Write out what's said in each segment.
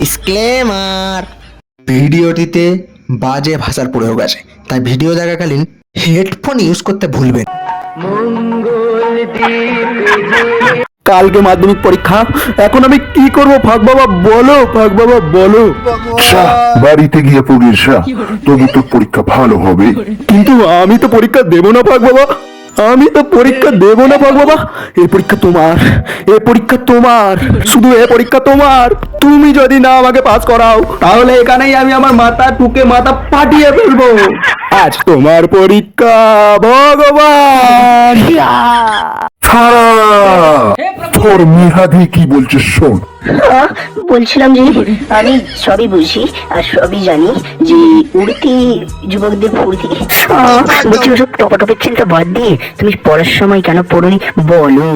Disclaimer, ভিডিওটিতে বাজে ভাষার প্রয়োগ আছে, তাই ভিডিও দেখাকালীন হেডফোন ইউজ করতে ভুলবেন। কালকে মাধ্যমিক পরীক্ষা, এখন আমি কি করব? ফাঁক বাবা বলো, ফাঁক বাবা বলো। বাড়িতে গিয়ে পড়িস, তবু তোর পরীক্ষা ভালো হবে। কিন্তু আমি তো পরীক্ষা দেব না ফাঁক বাবা, আমি তো পরীক্ষা দেব না ফাঁক বাবা। এই পরীক্ষা তোমার, এই পরীক্ষা তোমার, শুধু এই পরীক্ষা তোমার। তুমি যদি না আমাকে পাস করাও তাহলে এখানেই আমি আমার মাথা ঠুকে মাথা ফাটিয়ে ফেলবো। আজ তোমার পরীক্ষা ভগবান। ছাড়া, তোর মেহাদি কি বলছে শোন। বলছিলাম যে আমি সবই বুঝি আর সবই জানি যে উড়তি যুবকদের ফুর্তি। বলছি ওসব টপাটপের চিন্তা বাদ দিয়ে তুমি পড়ার সময় কেন পড়নি বলো।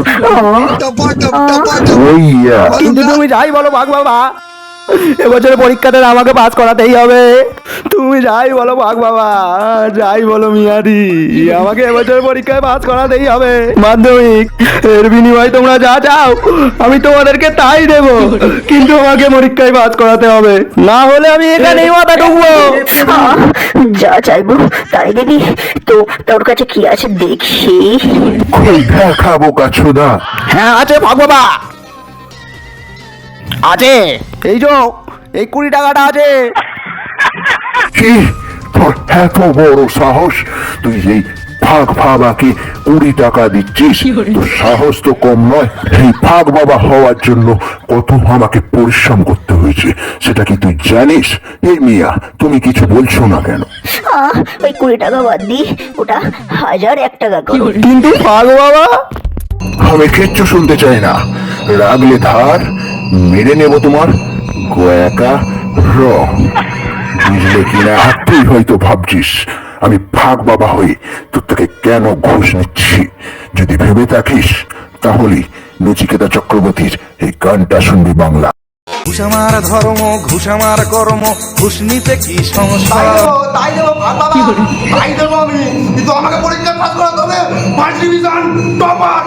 কিন্তু তুমি যাই বলো ভাগ বাবা, এবছরে পরীক্ষাটা আমাকে পাস করাতেই হবে। তুমি যাই বলো ভাগ বাবা, যাই বলো মিয়াদি, আমাকে এবছরে পরীক্ষায় পাস করাতেই হবে মাধ্যমিক। এর বিনিময়ে তোমরা যা চাও আমি তোমাদেরকে তাই দেব, কিন্তু আমাকে পরীক্ষায় পাস করাতে হবে, না হলে আমি এখানেই মাথা ঢুকবো। যা চাইবো তাই দেবি তো? তোর কাছে কি আছে দেখি। ওই দেখাবো কাছুদা। হ্যাঁ আছে ভাগ বাবা, আছে। এই যে এই 20 টাকাটা আছে। কি তোর এত বড় সাহস? তুই এই ফাঁক বাবাকে 20 টাকা দিচ্ছিস? তোর সাহস তো কম নয়। এই ফাঁক বাবা হওয়ার জন্য কত আমাকে পরিশ্রম করতে হয়েছে সেটা কি তুই জানিস? এই মিয়া, তুমি কিছু বলছো না কেন? ওই 20 টাকা বাদ দি, ওটা 1001 টাকা করো। কিন্তু ভাগ বাবা, আমি কিচ্ছু শুনতে চাই না। রাগলে ধার মেরে নেব তোমার গয়াকা র। বুঝলে কিনা? তুই হয়তো ভাবছিস আমি ভাগ বাবা হই তোর থেকে কেন ঘুষ নিচ্ছি। যদি ভেবে থাকিস তাহলে নচিকেতা চক্রবর্তীর এই গানটা শুনবি বাংলা। ঘুষ আমার ধর্ম, ঘুষ আমার কর্ম, ঘুষ নিতে কি সমস্যা? তাই দেবো বাবা, তাই দেবো আমি, কিন্তু আমাকে পরীক্ষা পাস করাতে হবে। First division topper.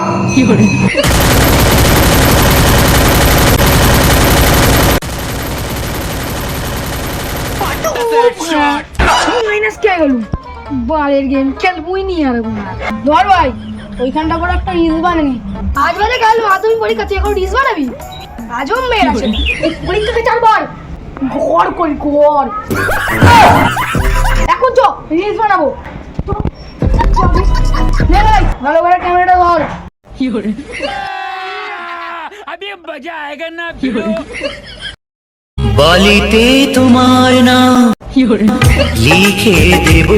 মাইনাস কে গেল? বালের গেম খেলবই নি আর ধর ভাই, ওইখানটা করে একটা রিস বানানি। আজ বাদে কাল মাধ্যমিক পরীক্ষা, তুই এখন রিস বানাবি? আজও মেয়ে আছে এই পরীক্ষাকে চারবার ঘর করি ঘর। এখন চ রিস বানাবো। নে ভাই, ভালো করে ক্যামেরাটা ধর। अभी मजा आएगा ना भिड़ो। বলিতে তোমার নাম লিখে দেব,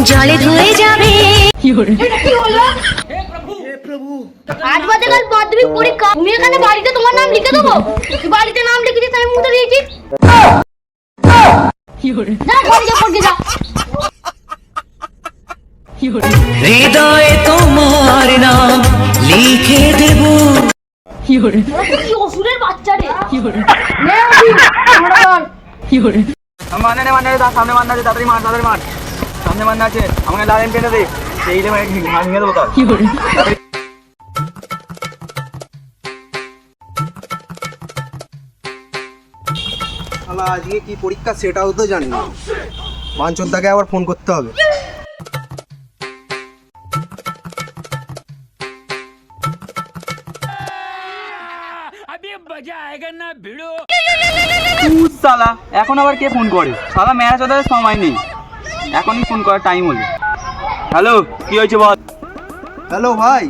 জলে ধুয়ে যাবে। এটা কি হলো? আজ বাদে কাল মাধ্যমিক পরীক্ষা, তুমি এখানে বাড়িতে তোমার নাম লিখে দেবো? তুই বাড়িতে নাম লিখেছিস, আমি মুতে দিয়েছি। যা ঘরে যা, পড়তে যা। হৃদয়ে তোমার নাম লিখে দেব। কি অসুরের বাচ্চা রে। নে ওই আমরা ধর। সামনে মারনা আছে, তাড়াতাড়ি মার। সামনে মারনা আছে, আমাকে লাইন টেনে দে, সেই লে ভেঙে দেবো তার। আজকে কি পরীক্ষা সেটাও তো জানি না। বাঞ্চনদাকে আবার ফোন করতে হবে। अभी मजा आएगा ना भिड़ो। সালা এখন আবার কে ফোন করে? সালা ম্যাচ ওদের সময় নেই, এখনই ফোন করার টাইম হলো। হ্যালো, কি হয়েছে বল? হ্যালো ভাই,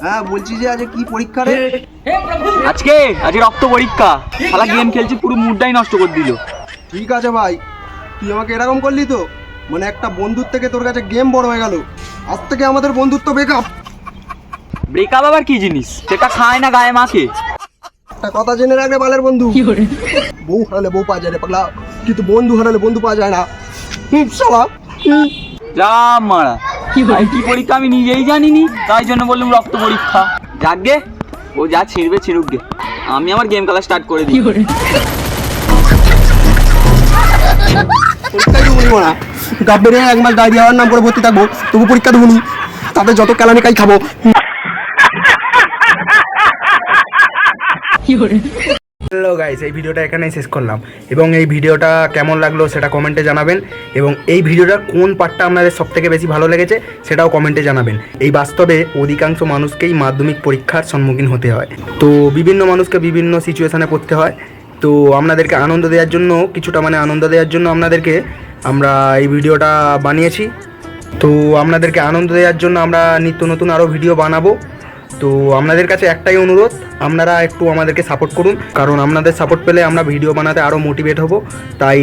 হ্যাঁ বলছি যে আজ কি পরীক্ষা রে? আজকে রক্ত পরীক্ষা। সালা গেম খেলছি, পুরো মুডটাই নষ্ট করে দিল। ঠিক আছে ভাই, তুই আমাকে এরকম করলি তো? মানে একটা বন্ধুর থেকে তোর কাছে গেম বড় হয়ে গেল। আজ থেকে আমাদের বন্ধুত্ব ব্রেকআপ। ব্রেকআপ আবার কি জিনিস? সেটা খায় না গায়ে মাকে। একটা কথা জেনে রাখবে বালের বন্ধু, বউ হারালে বউ পাওয়া যায় রে পাগলা, কিন্তু বন্ধু হারালে বন্ধু পাওয়া যায় না। শালা যা মারা, কি পরীক্ষা আমি নিজেই জানিনি, তাই জন্য বললাম রক্ত পরীক্ষা। যাকগে, ও যা ছিঁড়বে ছিঁড়ুক গে, আমি আমার গেম খেলা স্টার্ট করে দিই। পরীক্ষায় দেবো না, গাব্বেরে 1 মাস ডায়রিয়া হওয়ার নাম করে ভর্তি থাকবো, তবু পরীক্ষা দেবো নি। তাদের যত কেলানি খাই খাবো। হ্যালো গাইস, এই ভিডিওটা এখানেই শেষ করলাম এবং এই ভিডিওটা কেমন লাগলো সেটা কমেন্টে জানাবেন এবং এই ভিডিওটার কোন পার্টটা আপনাদের সবথেকে বেশি ভালো লেগেছে সেটাও কমেন্টে জানাবেন। এই বাস্তবে অধিকাংশ মানুষকেই মাধ্যমিক পরীক্ষার সম্মুখীন হতে হয়, তো বিভিন্ন মানুষকে বিভিন্ন সিচুয়েশানে পড়তে হয়। তো আপনাদেরকে আনন্দ দেওয়ার জন্য কিছুটা আনন্দ দেওয়ার জন্য আমরা এই ভিডিওটা বানিয়েছি। তো আপনাদেরকে আনন্দ দেওয়ার জন্য আমরা নিত্য নতুন আরও ভিডিও বানাবো। তো আপনাদের কাছে একটাই অনুরোধ, আপনারা একটু আমাদেরকে সাপোর্ট করুন, কারণ আপনাদের সাপোর্ট পেলে আমরা ভিডিও বানাতে আরও মোটিভেট হব। তাই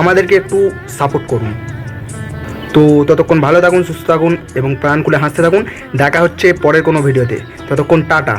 আমাদেরকে একটু সাপোর্ট করুন। তো ততক্ষণ ভালো থাকুন, সুস্থ থাকুন এবং প্রাণ খুলে হাসতে থাকুন। দেখা হচ্ছে পরের কোনো ভিডিওতে, ততক্ষণ টাটা।